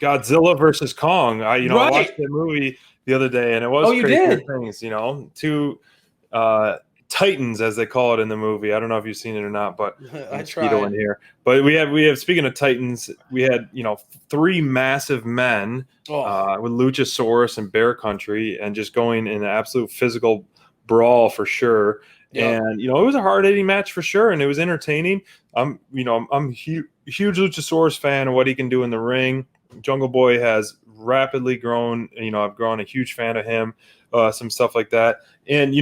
Godzilla versus Kong. I watched Right. the movie the other day, and it was Oh, you crazier did? things. Two titans, as they call it in the movie. I don't know if you've seen it or not, but I mosquito in tried. here. But we have. Speaking of titans, we had three massive men Oh, with Luchasaurus and Bear Country, and just going in an absolute physical brawl for sure. yep. And it was a hard-hitting match for sure, and it was entertaining. I'm a huge Luchasaurus fan of what he can do in the ring. Jungle Boy has rapidly grown. I've grown a huge fan of him. Some stuff like that, and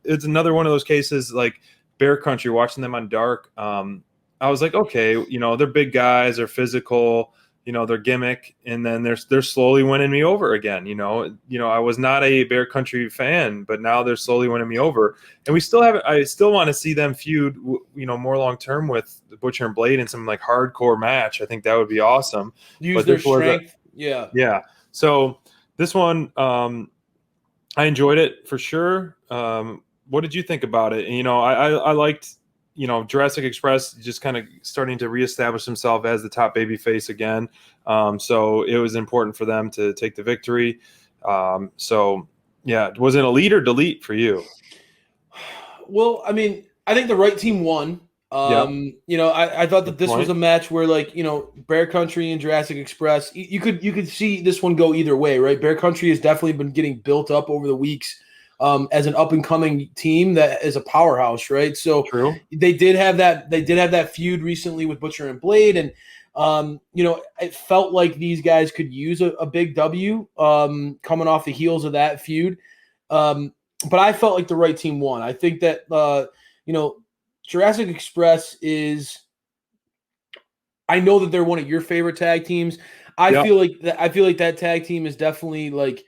it's another one of those cases like Bear Country. Watching them on Dark, I was like, okay, they're big guys, they're physical, their gimmick, and then they're slowly winning me over again. I was not a Bear Country fan, but now they're slowly winning me over, and I still want to see them feud, more long term with Butcher and Blade in some like hardcore match. I think that would be awesome. Use But their this was strength. Yeah. so this one, I enjoyed it for sure. What did you think about it? I liked, Jurassic Express just kind of starting to reestablish himself as the top baby face again. So it was important for them to take the victory. Was it elite or delete for you? Well, I mean, I think the right team won. Yeah, I thought that good this was point. a match where, like, Bear Country and Jurassic Express, you could see this one go either way, right? Bear Country has definitely been getting built up over the weeks as an up and coming team that is a powerhouse, right? So True. they did have that feud recently with Butcher and Blade, and it felt like these guys could use a big W coming off the heels of that feud. But I felt like the right team won. I think that Jurassic Express is. I know that they're one of your favorite tag teams. I Yeah. feel like that tag team is definitely like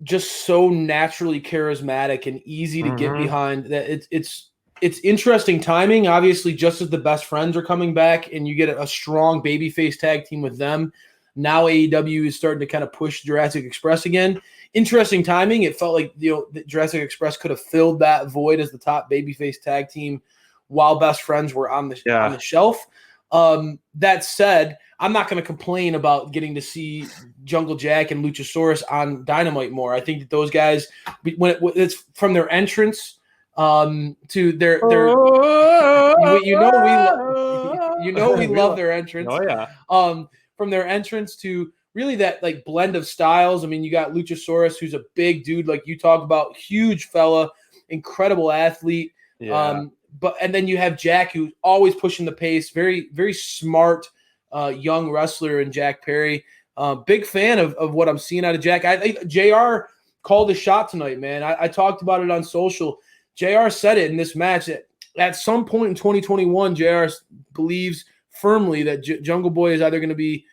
just so naturally charismatic and easy to get Mm-hmm. behind that it's interesting timing. Obviously, just as the best friends are coming back and you get a strong babyface tag team with them. Now AEW is starting to kind of push Jurassic Express again. Interesting timing. It felt like Jurassic Express could have filled that void as the top babyface tag team while best friends were on the shelf. That said, I'm not going to complain about getting to see Jungle Jack and Luchasaurus on Dynamite more. I think that those guys, it's from their entrance to their we love their entrance. Oh yeah. From their entrance to really that like blend of styles. I mean, you got Luchasaurus, who's a big dude, like you talk about, huge fella, incredible athlete. Yeah. And then you have Jack, who's always pushing the pace, very, very smart young wrestler, and Jack Perry. Big fan of what I'm seeing out of Jack. I think JR called a shot tonight, man. I talked about it on social. JR said it in this match that at some point in 2021, JR believes firmly that Jungle Boy is either going to be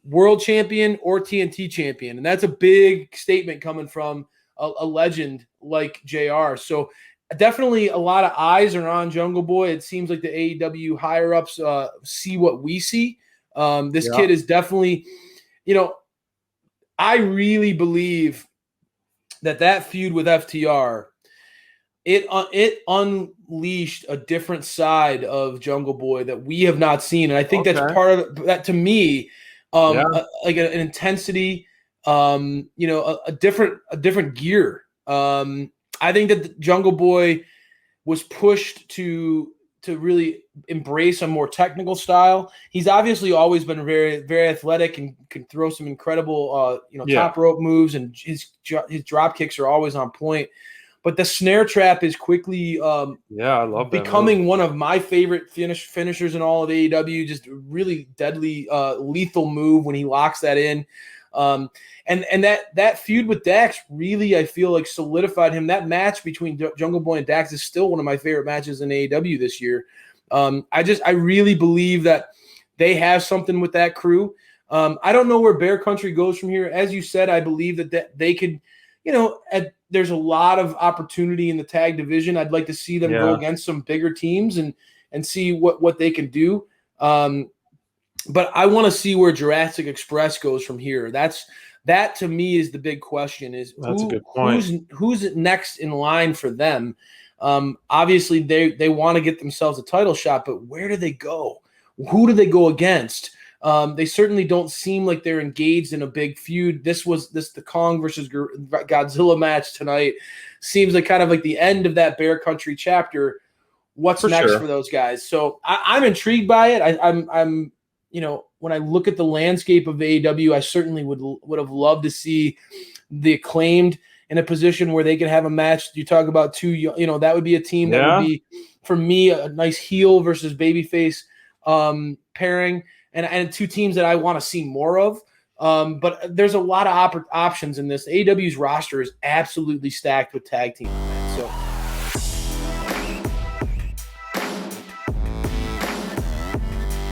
world champion or TNT champion. And that's a big statement coming from a legend like JR. So definitely a lot of eyes are on Jungle Boy. It seems like the AEW higher ups see what we see. This kid is definitely, I really believe that feud with FTR, it unleashed a different side of Jungle Boy that we have not seen, and I think that's part of that to me. Like an intensity, a different gear. I think that the Jungle Boy was pushed to really embrace a more technical style. He's obviously always been very, very athletic and can throw some incredible, top rope moves, and his drop kicks are always on point. But the snare trap is quickly I love becoming one of my favorite finishers in all of AEW. Just a really deadly, lethal move when he locks that in. And that feud with Dax really, I feel like, solidified him. That match between Jungle Boy and Dax is still one of my favorite matches in AEW this year. I really believe that they have something with that crew. I don't know where Bear Country goes from here. As you said, I believe that they could, there's a lot of opportunity in the tag division. I'd like to see them go against some bigger teams and see what they can do. But I want to see where Jurassic Express goes from here. That to me is the big question: is that's a good point. Who's next in line for them? Obviously, they want to get themselves a title shot, but where do they go? Who do they go against? They certainly don't seem like they're engaged in a big feud. The Kong versus Godzilla match tonight seems like kind of like the end of that Bear Country chapter. What's For next sure. for those guys? So I'm intrigued by it. I'm when I look at the landscape of AEW, I certainly would have loved to see the Acclaimed in a position where they could have a match. You talk about that would be a team that would be, for me, a nice heel versus babyface pairing, and two teams that I want to see more of. But there's a lot of options in this. AEW's roster is absolutely stacked with tag team.